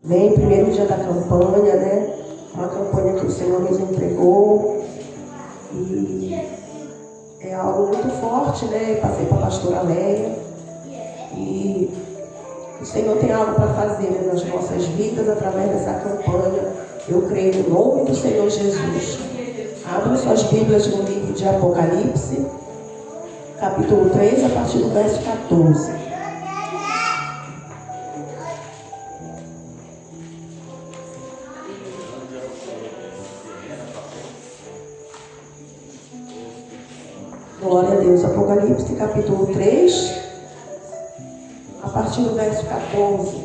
Bem, primeiro dia da campanha, né? Uma campanha que o Senhor nos entregou. E é algo muito forte, né? Passei para a pastora Leia. E o Senhor tem algo para fazer, né, nas nossas vidas através dessa campanha. Eu creio no nome do Senhor Jesus. Abram suas Bíblias no livro de Apocalipse, capítulo 3, a partir do verso 14. Glória a Deus. Apocalipse, capítulo 3, a partir do verso 14.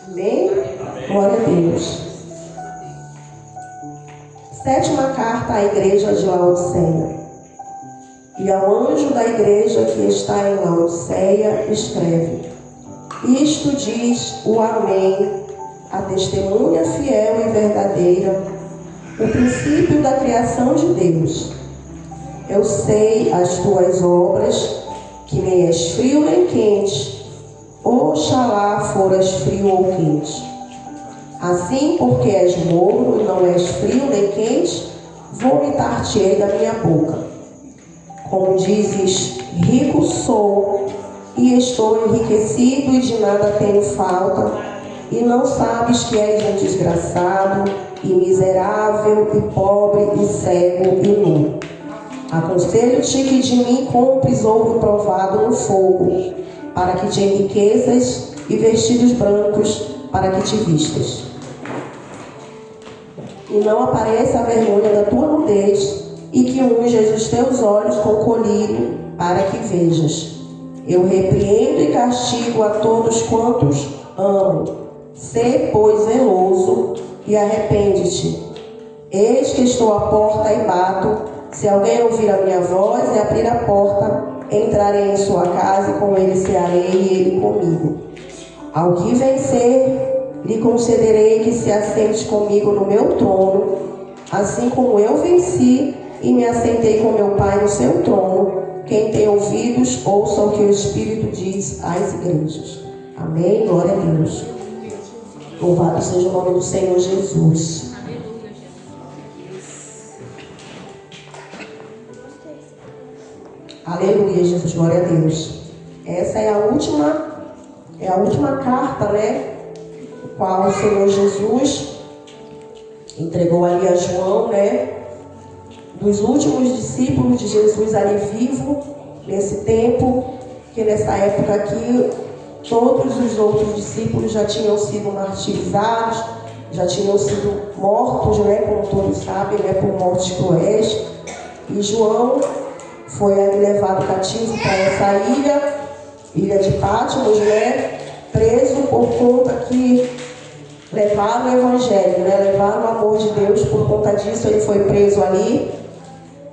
Amém? Glória a Deus. Sétima carta à igreja de Laodiceia. E ao anjo da igreja que está em Laodiceia, escreve: Isto diz o Amém, a testemunha fiel e verdadeira, o princípio da criação de Deus. Eu sei as tuas obras, que nem és frio nem quente. Oxalá foras frio ou quente. Assim, porque és morno e não és frio nem quente, vomitar-te-ei da minha boca. Como dizes, rico sou e estou enriquecido e de nada tenho falta, e não sabes que és um desgraçado e miserável e pobre e cego e nu. Aconselho-te que de mim compres ouro provado no fogo, para que te enriqueças, e vestidos brancos, para que te vistas. E não apareça a vergonha da tua nudez, e que unjas os teus olhos com colírio, para que vejas. Eu repreendo e castigo a todos quantos amo. Sê, pois, zeloso e arrepende-te. Eis que estou à porta e bato. Se alguém ouvir a minha voz e abrir a porta, entrarei em sua casa e com ele cearei e ele comigo. Ao que vencer, lhe concederei que se assente comigo no meu trono, assim como eu venci e me assentei com meu Pai no seu trono. Quem tem ouvidos, ouça o que o Espírito diz às igrejas. Amém? Glória a Deus. Louvado seja o nome do Senhor Jesus. Aleluia, Jesus, glória a Deus. Essa é a última carta, né? O qual o Senhor Jesus entregou ali a João, né? Dos últimos discípulos de Jesus ali vivo, nesse tempo, que nessa época aqui, todos os outros discípulos já tinham sido martirizados, já tinham sido mortos, né? Como todos sabem, né? Por mortes cruéis. E João foi ali levado cativo para essa ilha de Patmos, né? Preso por conta que levaram o evangelho, né? Levaram o amor de Deus. Por conta disso ele foi preso ali,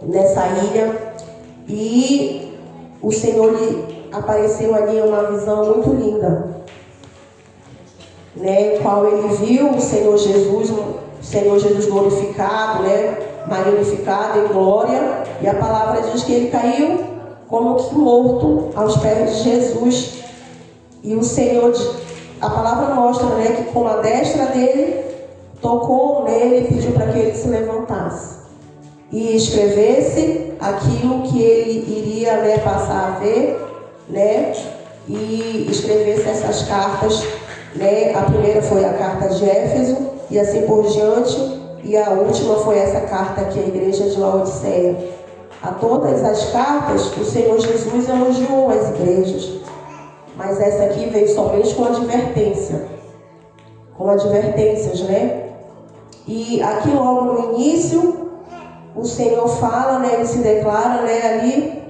nessa ilha. E o Senhor lhe apareceu ali em uma visão muito linda, né? Qual ele viu o Senhor Jesus glorificado, né? Magnificado em glória, e a palavra diz que ele caiu como que morto aos pés de Jesus. E o Senhor, a palavra mostra, né, que com a destra dele tocou nele e pediu para que ele se levantasse e escrevesse aquilo que ele iria, né, passar a ver, né, e escrevesse essas cartas, né? A primeira foi a carta de Éfeso e assim por diante. E a última foi essa carta aqui, a igreja de Laodiceia. A todas as cartas, o Senhor Jesus elogiou as igrejas. Mas essa aqui veio somente com advertência. Com advertências, né? E aqui logo no início, o Senhor fala, né? Ele se declara, né? Ali,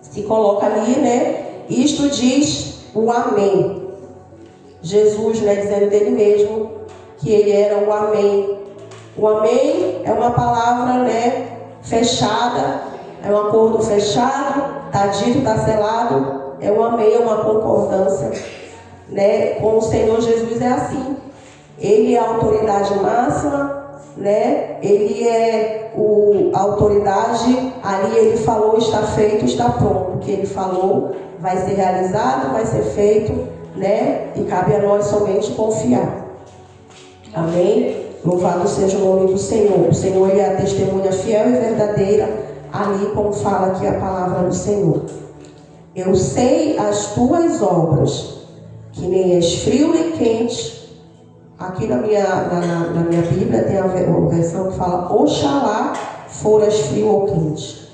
se coloca ali, né? Isto diz o Amém. Jesus, né? Dizendo dele mesmo que ele era o Amém. O Amém é uma palavra, né, fechada, é um acordo fechado, está dito, está selado. É um Amém, é uma concordância, né? Com o Senhor Jesus é assim. Ele é a autoridade máxima, né? Ele é a autoridade. Ali ele falou, está feito, está pronto. O que ele falou vai ser realizado, vai ser feito, né? E cabe a nós somente confiar. Amém? Louvado seja o nome do Senhor. O Senhor, ele é a testemunha fiel e verdadeira, ali como fala aqui a palavra do Senhor. Eu sei as tuas obras, que nem és frio nem quente. Aqui na minha Bíblia tem a versão que fala, oxalá foras frio ou quente.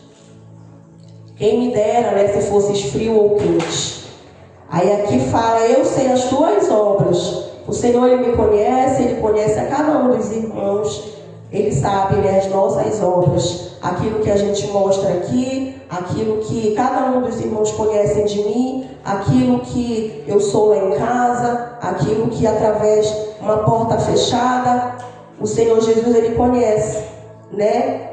Quem me dera, né, se fosses frio ou quente. Aí aqui fala, eu sei as tuas obras. O Senhor, ele me conhece, ele conhece a cada um dos irmãos. Ele sabe, né, as nossas obras, aquilo que a gente mostra aqui, aquilo que cada um dos irmãos conhecem de mim, aquilo que eu sou lá em casa, aquilo que através de uma porta fechada, o Senhor Jesus, ele conhece, né?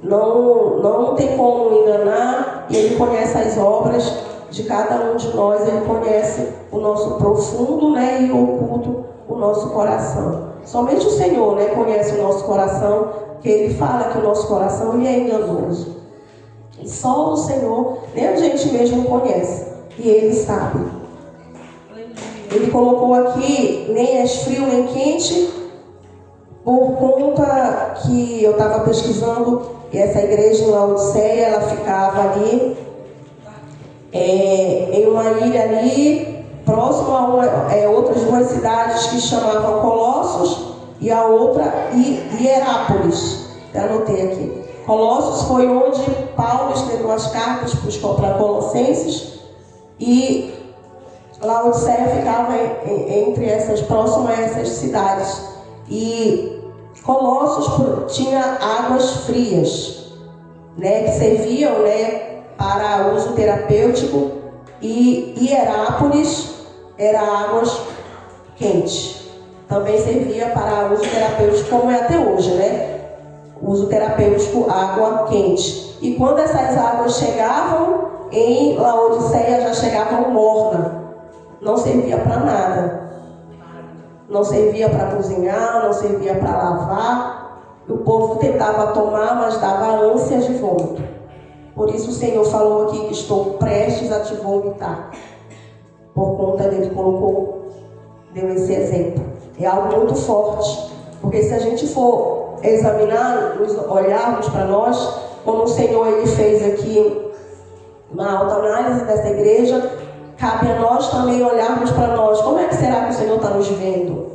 Não tem como enganar, e ele conhece as obras de cada um de nós, ele conhece o nosso profundo, né, e oculto, o nosso coração. Somente o Senhor, né, conhece o nosso coração, que ele fala que o nosso coração ele é enganoso. E só o Senhor, nem a gente mesmo conhece, e ele sabe. Ele colocou aqui, nem és frio nem quente, por conta que eu estava pesquisando, e essa igreja em Laodiceia, ela ficava ali, em uma ilha ali, próximo a outras duas cidades que chamavam Colossos, e a outra Hierápolis. Eu anotei aqui. Colossos foi onde Paulo escreveu as cartas para Colossenses, e Laodiceia ficava entre essas, próximo a essas cidades. E Colossos tinha águas frias, né, que serviam, né, para uso terapêutico, e Hierápolis era águas quentes. Também servia para uso terapêutico, como é até hoje, né? Uso terapêutico, água quente. E quando essas águas chegavam em Laodiceia, já chegavam morna. Não servia para nada. Não servia para cozinhar, não servia para lavar. O povo tentava tomar, mas dava ânsias de vômito. Por isso o Senhor falou aqui que estou prestes a te vomitar. Por conta dele, deu esse exemplo. É algo muito forte. Porque se a gente for examinar, olharmos para nós, como o Senhor ele fez aqui uma autoanálise dessa igreja, cabe a nós também olharmos para nós. Como é que será que o Senhor está nos vendo?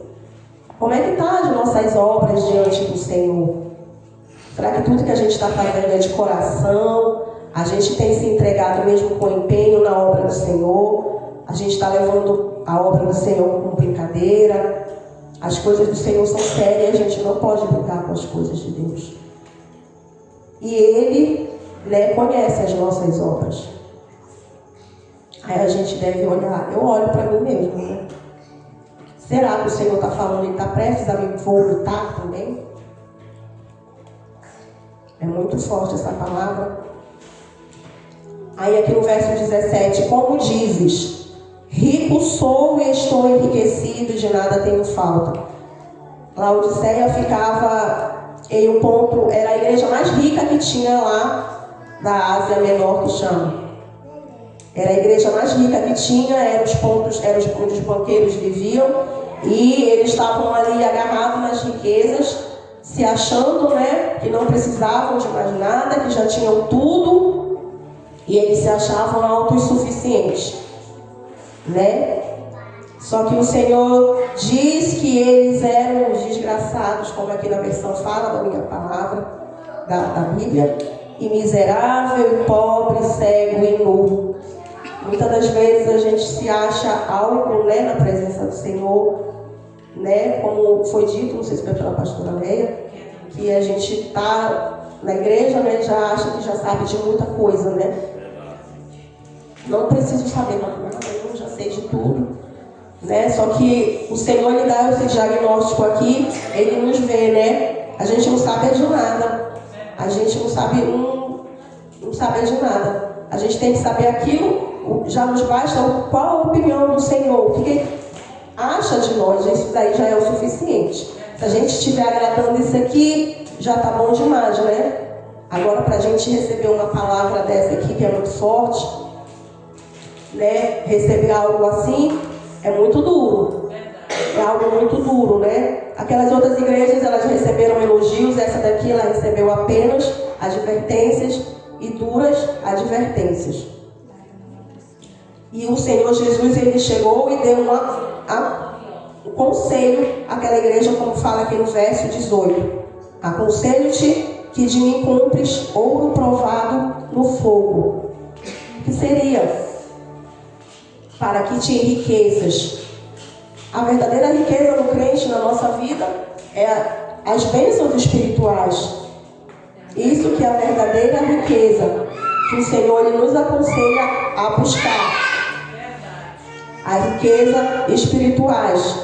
Como é que estão as nossas obras diante do Senhor? Será que tudo que a gente está fazendo é de coração? A gente tem se entregado mesmo com empenho na obra do Senhor? A gente está levando a obra do Senhor com brincadeira? As coisas do Senhor são sérias, a gente não pode brincar com as coisas de Deus. E Ele, né, conhece as nossas obras. Aí a gente deve olhar. Eu olho para mim mesmo, né? Será que o Senhor está falando e está prestes a me vomitar também? É muito forte essa palavra. Aí aqui no verso 17, como dizes, rico sou e estou enriquecido, de nada tenho falta. Laodiceia ficava em um ponto, era a igreja mais rica que tinha lá da Ásia Menor, que chama. Era a igreja mais rica que tinha, eram onde os banqueiros viviam, e eles estavam ali agarrados nas riquezas, se achando, né, que não precisavam de mais nada, que já tinham tudo, e eles se achavam autossuficientes, né? Só que o Senhor diz que eles eram os desgraçados, como aqui na versão fala da minha palavra, da Bíblia, e miserável, e pobre, cego e nu. Muitas das vezes a gente se acha algo, né, na presença do Senhor, né, como foi dito, não sei se foi pela pastora Leia, que a gente está na igreja, né, já acha que já sabe de muita coisa, né? Não preciso saber nada, eu já sei de tudo, né? Só que o Senhor lhe dá esse diagnóstico aqui, Ele nos vê, né? A gente não sabe de nada, a gente não sabe de nada. A gente tem que saber aquilo, já nos basta qual a opinião do Senhor, o que Ele acha de nós, isso daí já é o suficiente. Se a gente estiver agradando isso aqui, já tá bom demais, né? Agora, para a gente receber uma palavra dessa aqui, que é muito forte, né? Receber algo assim é muito duro. É algo muito duro, né? Aquelas outras igrejas, elas receberam elogios, essa daqui ela recebeu apenas advertências e duras advertências. E o Senhor Jesus, ele chegou e deu um conselho àquela igreja, como fala aqui no verso 18. Aconselho-te que de mim compres ouro provado no fogo, que seria para que te enriqueças. A verdadeira riqueza no crente, na nossa vida, é as bênçãos espirituais. Isso que é a verdadeira riqueza, que o Senhor ele nos aconselha a buscar. A riqueza espirituais,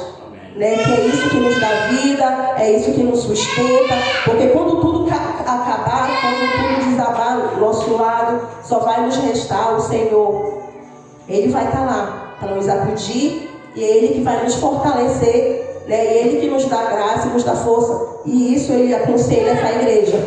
né? Que é isso que nos dá vida, é isso que nos sustenta, porque quando tudo acabar, quando tudo desabar do nosso lado, só vai nos restar o Senhor. Ele vai estar lá para nos acudir, e é Ele que vai nos fortalecer, né? E Ele que nos dá graça e nos dá força, e isso Ele aconselha essa igreja,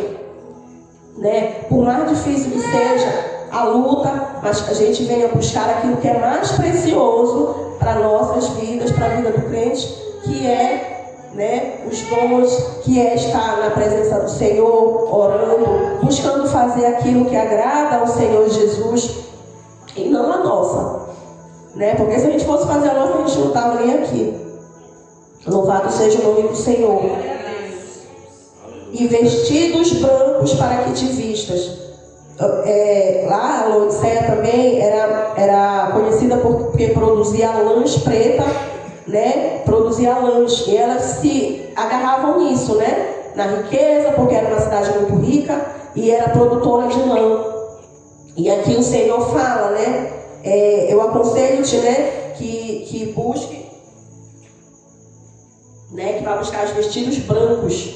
né? Por mais difícil que seja a luta, mas a gente venha buscar aquilo que é mais precioso para nossas vidas, para a vida do crente, que é, né, os dons, que é estar na presença do Senhor, orando, buscando fazer aquilo que agrada ao Senhor Jesus e não a nossa, né? Porque se a gente fosse fazer a nossa, a gente não estava nem aqui. Louvado seja o nome do Senhor. E vestidos brancos para que te vistas. Lá a Laodiceia também era conhecida porque produzia lãs preta, né? Produzia lãs, e elas se agarravam nisso, né? Na riqueza, porque era uma cidade muito rica e era produtora de lã. E aqui o Senhor fala, né? Eu aconselho-te, né? Que busque, né? Que vá buscar os vestidos brancos,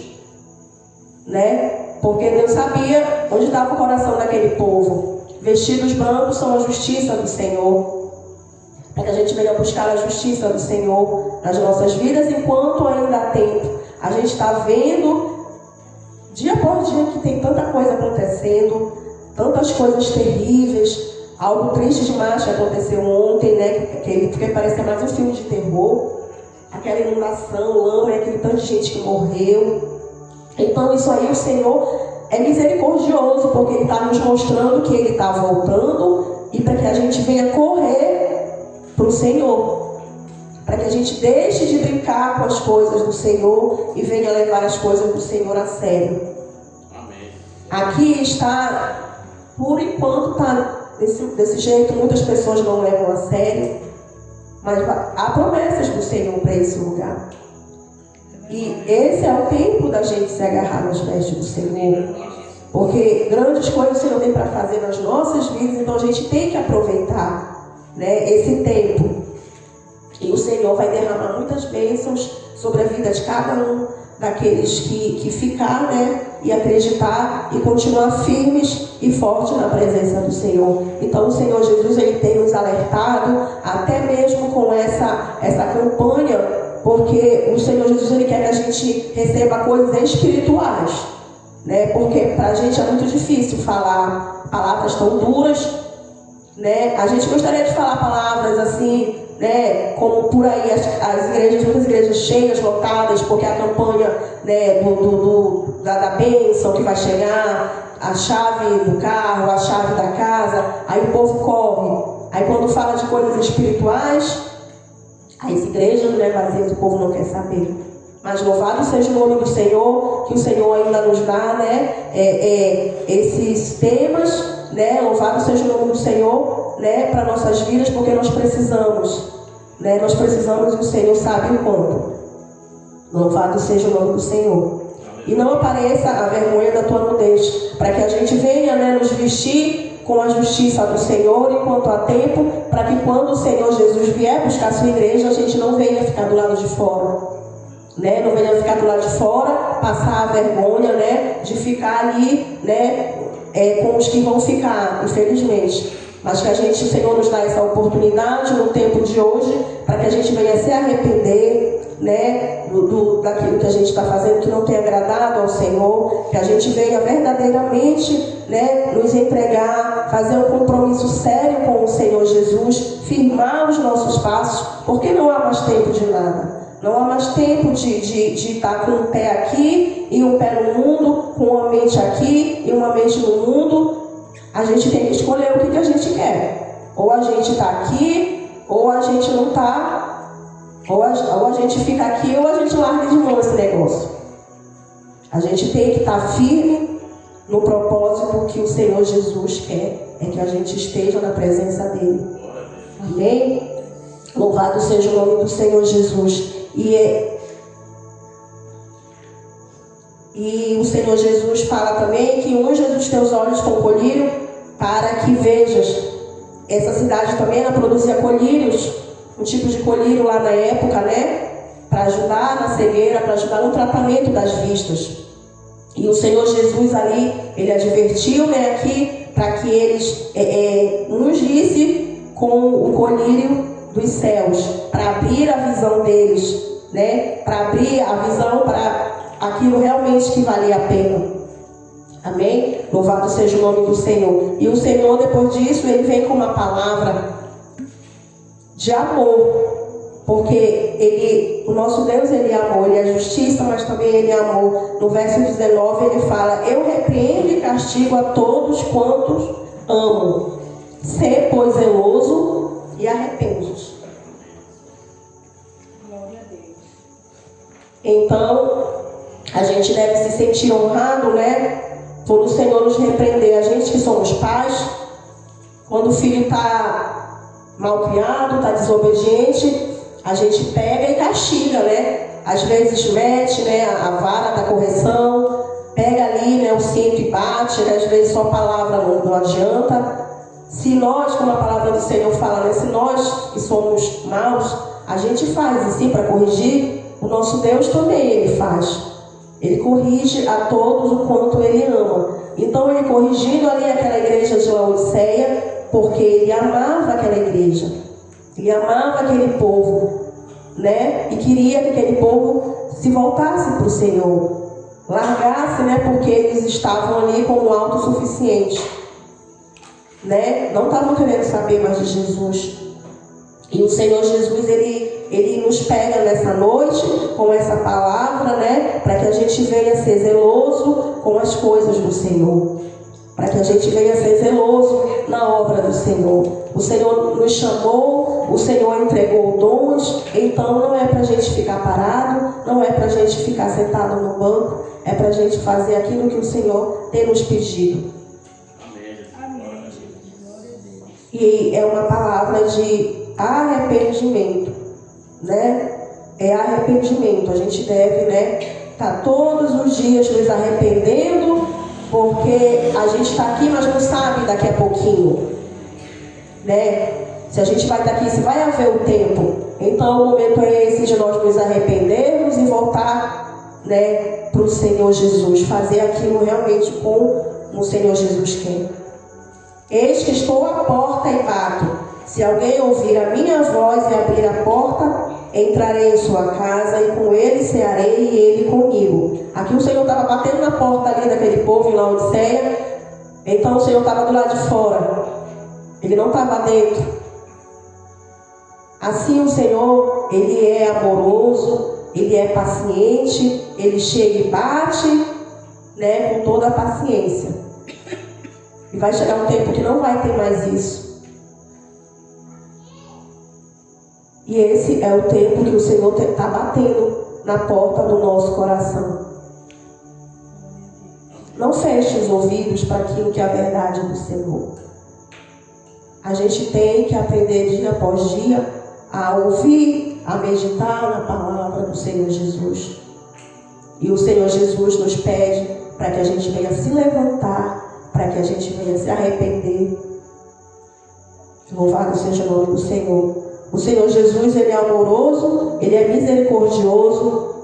né? Porque Deus sabia onde estava o coração daquele povo. Vestidos brancos são a justiça do Senhor. Para que a gente venha buscar a justiça do Senhor nas nossas vidas enquanto ainda há tempo. A gente está vendo, dia após dia, que tem tanta coisa acontecendo, tantas coisas terríveis, algo triste demais que aconteceu ontem, né? Que parecia mais um filme de terror. Aquela inundação, lama, aquele tanto de gente que morreu. Então isso aí o Senhor é misericordioso, porque Ele está nos mostrando que Ele está voltando, e para que a gente venha correr para o Senhor, para que a gente deixe de brincar com as coisas do Senhor e venha levar as coisas do Senhor a sério. Amém. Aqui está, por enquanto está desse jeito, muitas pessoas não levam a sério, mas há promessas do Senhor para esse lugar. E esse é o tempo da gente se agarrar nas vestes do Senhor. Porque grandes coisas o Senhor tem para fazer nas nossas vidas, então a gente tem que aproveitar, né, esse tempo. E o Senhor vai derramar muitas bênçãos sobre a vida de cada um daqueles que ficar, né, e acreditar e continuar firmes e fortes na presença do Senhor. Então o Senhor Jesus, Ele tem nos alertado, até mesmo com essa campanha, porque o Senhor Jesus, Ele quer que a gente receba coisas espirituais, né? Porque para a gente é muito difícil falar palavras tão duras, né? A gente gostaria de falar palavras assim, né? Como por aí as igrejas, muitas igrejas cheias, lotadas, porque a campanha, né, da bênção que vai chegar, a chave do carro, a chave da casa, aí o povo corre. Aí quando fala de coisas espirituais, as igrejas, né, vazias, o povo não quer saber. Mas louvado seja o nome do Senhor, que o Senhor ainda nos dá, né, esses temas, né, louvado seja o nome do Senhor, né, para nossas vidas, porque nós precisamos, né, e o Senhor sabe o quanto. Louvado seja o nome do Senhor. E não apareça a vergonha da tua nudez, para que a gente venha, né, nos vestir com a justiça do Senhor enquanto há tempo, para que quando o Senhor Jesus vier buscar a sua igreja, a gente não venha ficar do lado de fora, né? Não venha ficar do lado de fora, passar a vergonha, né, de ficar ali, né, com os que vão ficar, infelizmente. Mas que o Senhor nos dá essa oportunidade no tempo de hoje, para que a gente venha se arrepender, né, daquilo que a gente está fazendo que não tem agradado ao Senhor, que a gente venha verdadeiramente, né, nos entregar, fazer um compromisso sério com o Senhor Jesus, firmar os nossos passos, porque não há mais tempo de nada. Não há mais tempo de estar com um pé aqui e um pé no mundo, com uma mente aqui e uma mente no mundo. A gente tem que escolher o que a gente quer. Ou a gente está aqui, ou a gente não está. Ou a gente fica aqui, ou a gente larga de mão esse negócio. A gente tem que estar firme no propósito que o Senhor Jesus quer. É que a gente esteja na presença dEle. Amém? Louvado seja o nome do Senhor Jesus. E o Senhor Jesus fala também que unja os teus olhos com colírio para que vejas. Essa cidade também ela produzia colírios, um tipo de colírio lá na época, né? Para ajudar na cegueira, para ajudar no tratamento das vistas. E o Senhor Jesus ali, ele advertiu, né, aqui, para que eles ungisse com o colírio dos céus, para abrir a visão deles, né? Para abrir a visão para aquilo realmente que valia a pena. Amém? Louvado seja o nome do Senhor. E o Senhor, depois disso, ele vem com uma palavra de amor, porque o nosso Deus, ele é amor, ele é justiça, mas também ele é amor. No verso 19 ele fala: eu repreendo e castigo a todos quantos amo. Sê, pois, zeloso e arrepende-te. Glória a Deus. Então, a gente deve se sentir honrado, né? Por o Senhor nos repreender. A gente que somos pais, quando o filho está mal criado, está desobediente, a gente pega e castiga, né? Às vezes mete, né, a vara da correção, pega ali, né, o cinto e bate, né? Às vezes só palavra não adianta. Se nós, como a palavra do Senhor fala, né, se nós que somos maus, a gente faz assim para corrigir, o nosso Deus também ele faz. Ele corrige a todos o quanto ele ama. Então ele corrigindo ali aquela igreja de Laodiceia, porque ele amava aquela igreja, ele amava aquele povo, né? E queria que aquele povo se voltasse para o Senhor, largasse, né? Porque eles estavam ali como autossuficientes, né? Não estavam querendo saber mais de Jesus. E o Senhor Jesus, ele nos pega nessa noite com essa palavra, né? Para que a gente venha ser zeloso com as coisas do Senhor. Para que a gente venha ser zeloso na obra do Senhor. O Senhor nos chamou, o Senhor entregou dons. Então não é para a gente ficar parado, não é para a gente ficar sentado no banco. É para a gente fazer aquilo que o Senhor tem nos pedido. Amém. Glória a Deus. E é uma palavra de arrependimento, né? É arrependimento. A gente deve, né, estar todos os dias nos arrependendo, porque a gente está aqui, mas não sabe daqui a pouquinho, né? Se a gente vai estar aqui, se vai haver o tempo. Então o momento é esse de nós nos arrependermos e voltar, né, para o Senhor Jesus, fazer aquilo realmente como o Senhor Jesus quer. Eis que estou à porta e bato. Se alguém ouvir a minha voz e abrir a porta, entrarei em sua casa e com ele cearei e ele comigo. Aqui o Senhor estava batendo na porta ali daquele povo em Laodiceia. Então o Senhor estava do lado de fora. Ele não estava dentro. Assim o Senhor, ele é amoroso, ele é paciente, ele chega e bate, né, com toda a paciência. E vai chegar um tempo que não vai ter mais isso. E esse é o tempo que o Senhor está batendo na porta do nosso coração. Não feche os ouvidos para aquilo que é a verdade do Senhor. A gente tem que aprender dia após dia a ouvir, a meditar na palavra do Senhor Jesus. E o Senhor Jesus nos pede para que a gente venha se levantar, para que a gente venha se arrepender. Louvado seja o nome do Senhor. O Senhor Jesus, ele é amoroso, ele é misericordioso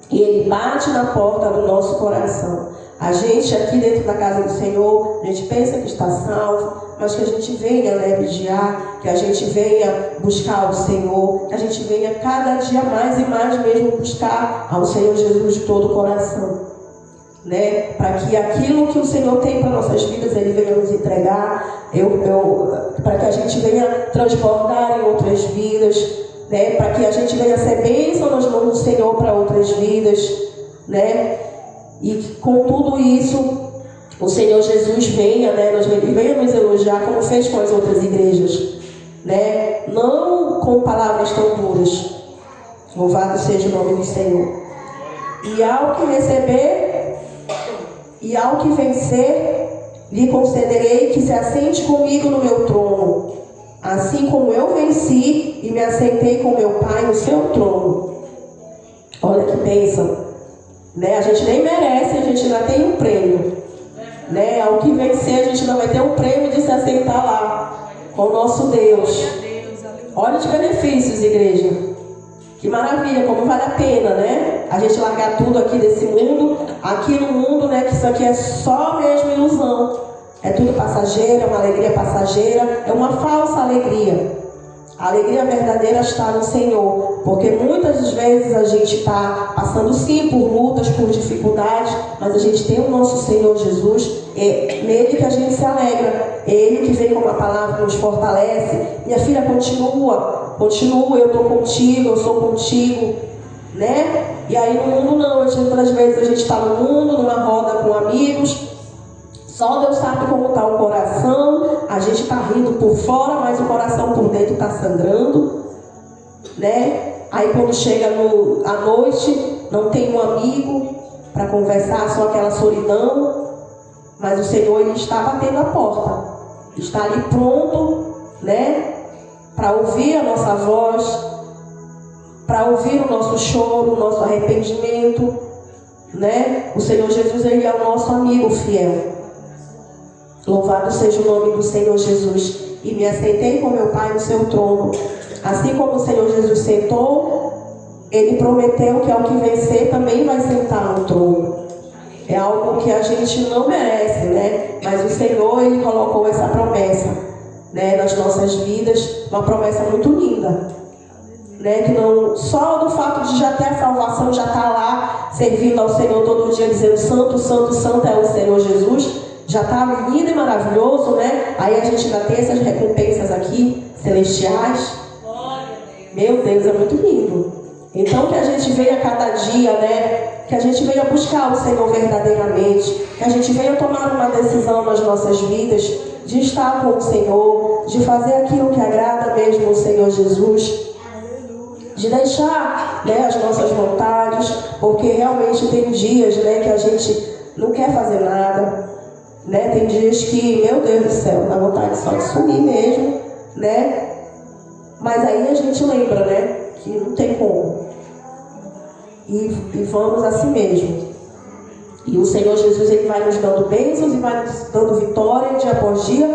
e ele bate na porta do nosso coração. A gente aqui dentro da casa do Senhor, a gente pensa que está salvo, mas que a gente venha, né, vigiar, que a gente venha buscar o Senhor, que a gente venha cada dia mais e mais mesmo buscar ao Senhor Jesus de todo o coração, né? Para que aquilo que o Senhor tem para nossas vidas, Ele venha nos entregar, para que a gente venha transbordar em outras vidas, né? Para que a gente venha ser bênção nas mãos do Senhor para outras vidas, né? E com tudo isso, o Senhor Jesus venha, né, venha nos elogiar como fez com as outras igrejas, né? Não com palavras tão duras. Louvado seja o nome do Senhor. E ao que receber e ao que vencer, lhe concederei que se assente comigo no meu trono, assim como eu venci e me assentei com meu Pai no seu trono. Olha que bênção, né? A gente nem merece, a gente ainda tem um prêmio, né? Ao que vencer, a gente ainda vai ter um prêmio de se assentar lá com o nosso Deus. Olha os benefícios, igreja. Que maravilha, como vale a pena, né? A gente largar tudo aqui desse mundo, aqui no mundo, né? Que isso aqui é só mesmo ilusão. É tudo passageiro, é uma alegria passageira, é uma falsa alegria. A alegria verdadeira está no Senhor, porque muitas vezes a gente está passando sim por lutas, por dificuldades, mas a gente tem o nosso Senhor Jesus, é nele que a gente se alegra, é Ele que vem com uma palavra que nos fortalece. Minha filha, continua, eu estou contigo, eu sou contigo, né? E aí no mundo não, outras vezes a gente está no mundo, numa roda com amigos, só Deus sabe como está o coração, a gente está rindo por fora, mas o coração por dentro está sangrando, né? Aí quando chega à noite, não tem um amigo para conversar, só aquela solidão, mas o Senhor, Ele está batendo a porta, está ali pronto, né? Para ouvir a nossa voz, para ouvir o nosso choro, o nosso arrependimento, né? O Senhor Jesus, Ele é o nosso amigo fiel. Louvado seja o nome do Senhor Jesus. E me assentei com meu Pai no seu trono. Assim como o Senhor Jesus sentou, Ele prometeu que ao que vencer também vai sentar no trono. É algo que a gente não merece, né? Mas o Senhor, Ele colocou essa promessa, né, nas nossas vidas. Uma promessa muito linda, né? Que não, só do fato de já ter a salvação, já estar lá servindo ao Senhor todo dia, dizendo santo, santo, santo é o Senhor Jesus, já está lindo e maravilhoso, né? Aí a gente ainda tem essas recompensas aqui, celestiais. Meu Deus, é muito lindo. Então que a gente venha cada dia, né? Que a gente venha buscar o Senhor verdadeiramente. Que a gente venha tomar uma decisão nas nossas vidas de estar com o Senhor, de fazer aquilo que agrada mesmo o Senhor Jesus, de deixar, né, as nossas vontades, porque realmente tem dias, né, que a gente não quer fazer nada, né? Tem dias que, meu Deus do céu, dá vontade só de sumir mesmo, né? Mas aí a gente lembra, né, que não tem como. E vamos assim mesmo. E o Senhor Jesus, Ele vai nos dando bênçãos e vai nos dando vitória dia após dia,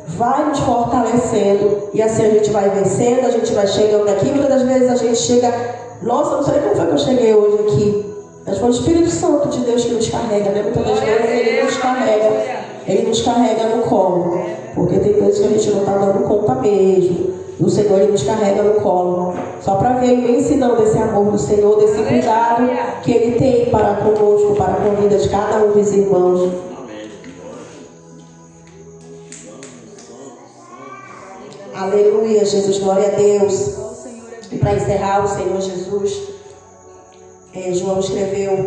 vai nos fortalecendo. E assim a gente vai vencendo, a gente vai chegando aqui. Muitas das vezes a gente chega, nossa, não sei como foi que eu cheguei hoje aqui. Mas foi o Espírito Santo de Deus que nos carrega, né? Muitas das vezes Ele nos carrega. Ele nos carrega no colo. Porque tem vezes que a gente não está dando conta mesmo. O Senhor, Ele nos carrega no colo. Só para ver a imensidão desse amor do Senhor, desse cuidado que Ele tem para conosco, para com a vida de cada um dos irmãos. Aleluia, Jesus, glória a Deus. E para encerrar, o Senhor Jesus, João escreveu,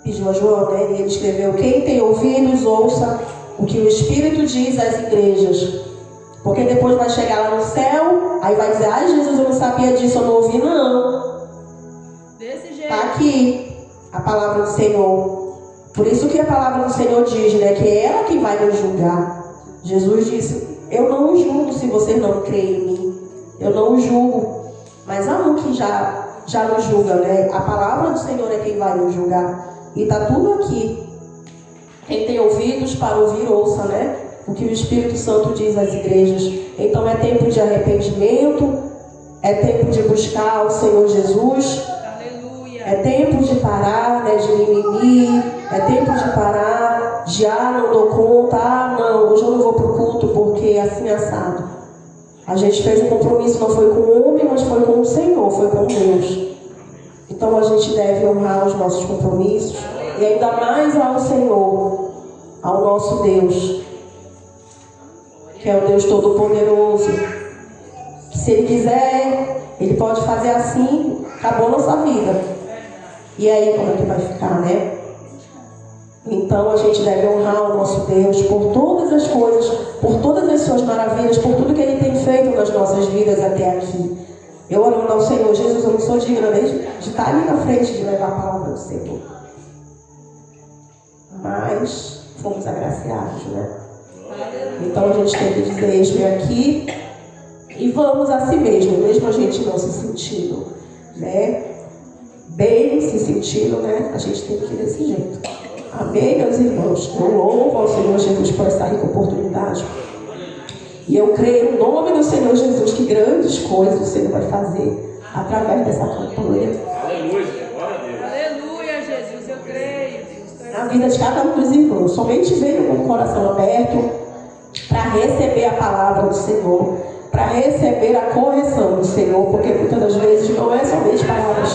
João, né? Ele escreveu: quem tem ouvidos, ouça o que o Espírito diz às igrejas. Porque depois vai chegar lá no céu, aí vai dizer: ai, Jesus, eu não sabia disso, eu não ouvi, não. Desse jeito. Está aqui a palavra do Senhor. Por isso que a palavra do Senhor diz, né, que é ela que vai nos julgar. Jesus disse: eu não o julgo se vocês não creem em mim. Eu não o julgo. Mas há um que já nos julga, né? A palavra do Senhor é quem vai nos julgar. E está tudo aqui. Quem tem ouvidos para ouvir, ouça, né? O que o Espírito Santo diz às igrejas. Então é tempo de arrependimento, é tempo de buscar o Senhor Jesus. Aleluia. É tempo de parar, né, de mimimi. É tempo de parar de, não dou conta, não, hoje eu não vou pro culto porque é assim assado. A gente fez um compromisso, não foi com o homem, mas foi com o Senhor, foi com Deus. Então a gente deve honrar os nossos compromissos e ainda mais ao Senhor, ao nosso Deus, que é o Deus Todo-Poderoso. Se Ele quiser, Ele pode fazer assim, acabou a nossa vida. E aí como é que vai ficar, né? Então a gente deve honrar o nosso Deus por todas as coisas, por todas as suas maravilhas, por tudo que Ele tem feito nas nossas vidas até aqui. Eu orando ao Senhor Jesus, eu não sou digna nem de estar ali na frente de levar a palavra do Senhor. Mas fomos agraciados, né? Então a gente tem que dizer, eis-me aqui, e vamos a si mesmo a gente não se sentindo, né? Bem se sentindo, né? A gente tem que ir desse jeito. Amém, meus irmãos? Eu louvo ao Senhor Jesus por essa rica oportunidade. E eu creio no nome do Senhor Jesus que grandes coisas o Senhor vai fazer através dessa campanha. Aleluia, glória a Deus. Aleluia, Jesus, eu creio. Na vida de cada um dos irmãos. Somente venham com o coração aberto para receber a palavra do Senhor, para receber a correção do Senhor, porque muitas das vezes não é somente palavras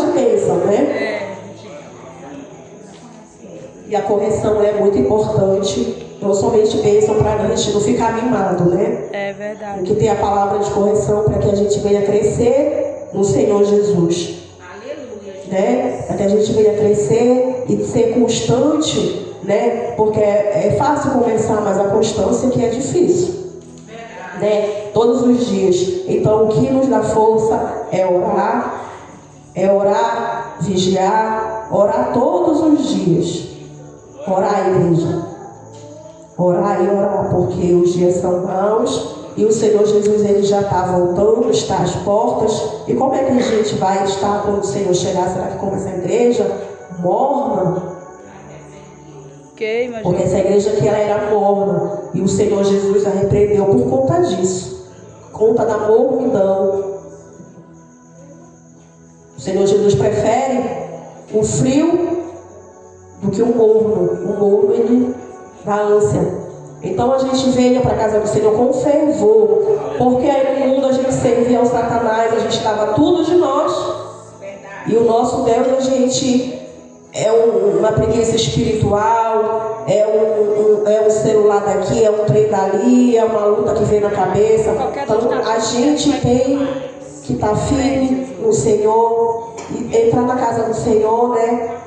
de bênção, né? E a correção é muito importante. Não somente bênção para a gente não ficar mimado, né? É verdade. Tem que ter a palavra de correção para que a gente venha crescer no Senhor Jesus. Aleluia. Né? Para que a gente venha crescer e ser constante, né? Porque é fácil começar, mas a constância que é difícil. Né? Todos os dias. Então o que nos dá força é orar, vigiar, orar todos os dias. Orar, igreja. Orar e orar, porque os dias são maus e o Senhor Jesus ele já está voltando, está às portas. E como é que a gente vai estar quando o Senhor chegar? Será que como essa igreja morna? Porque essa igreja aqui ela era morna e o Senhor Jesus a repreendeu por conta disso, conta da mornidão. O Senhor Jesus prefere o frio do que o morno. O morno ele da ânsia. Então a gente venha para a casa do Senhor com fervor, porque aí no mundo a gente servia ao Satanás, a gente dava tudo de nós, e o nosso Deus a gente é uma preguiça espiritual, é um celular daqui, é um trem dali, é uma luta que vem na cabeça. Então a gente tem que estar firme no Senhor e entrar na casa do Senhor, né?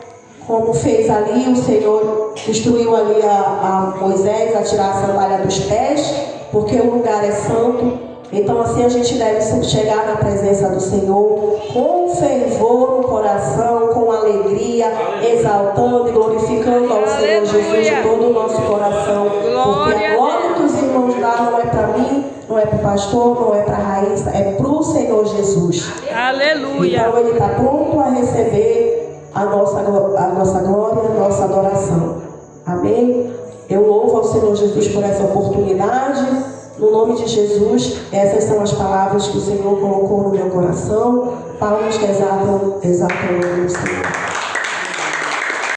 Como fez ali, o Senhor instruiu ali a Moisés a tirar a sandália dos pés, porque o lugar é santo. Então assim a gente deve chegar na presença do Senhor com fervor no coração, com alegria, exaltando e glorificando ao Senhor Jesus de todo o nosso coração. Porque a glória que os irmãos dão não é para mim, não é para o pastor, não é para a Raíssa, é para o Senhor Jesus. Aleluia. Então ele está pronto a receber a nossa glória, a nossa adoração. Amém? Eu louvo ao Senhor Jesus por essa oportunidade. No nome de Jesus, essas são as palavras que o Senhor colocou no meu coração. Palmas que exaltam o nome do Senhor.